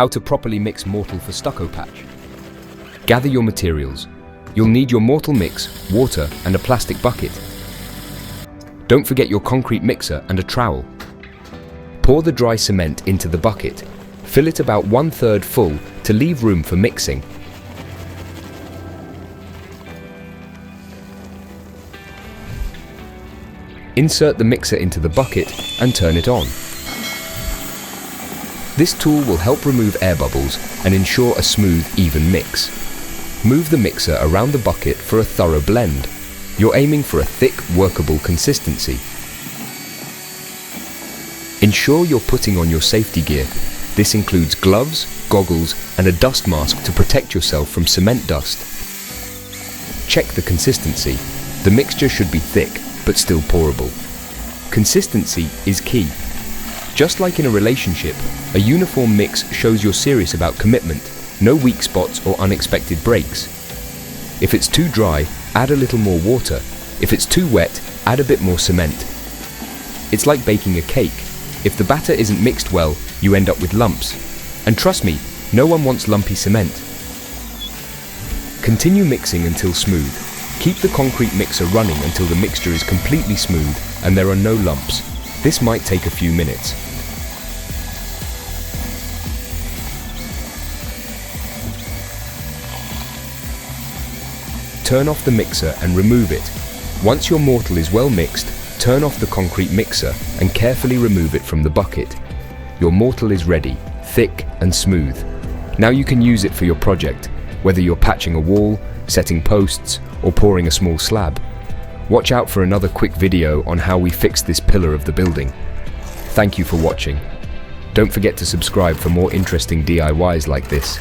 How to properly mix mortar for stucco patch. Gather your materials. You'll need your mortar mix, water and a plastic bucket. Don't forget your concrete mixer and a trowel. Pour the dry cement into the bucket. Fill it about 1/3 full to leave room for mixing. Insert the mixer into the bucket and turn it on. This tool will help remove air bubbles and ensure a smooth, even mix. Move the mixer around the bucket for a thorough blend. You're aiming for a thick, workable consistency. Ensure you're putting on your safety gear. This includes gloves, goggles, and a dust mask to protect yourself from cement dust. Check the consistency. The mixture should be thick, but still pourable. Consistency is key. Just like in a relationship, a uniform mix shows you're serious about commitment, no weak spots or unexpected breaks. If it's too dry, add a little more water. If it's too wet, add a bit more cement. It's like baking a cake. If the batter isn't mixed well, you end up with lumps. And trust me, no one wants lumpy cement. Continue mixing until smooth. Keep the concrete mixer running until the mixture is completely smooth and there are no lumps. This might take a few minutes. Turn off the mixer and remove it. Once your mortar is well mixed, turn off the concrete mixer and carefully remove it from the bucket. Your mortar is ready, thick and smooth. Now you can use it for your project, whether you're patching a wall, setting posts, or pouring a small slab. Watch out for another quick video on how we fixed this pillar of the building. Thank you for watching. Don't forget to subscribe for more interesting DIYs like this.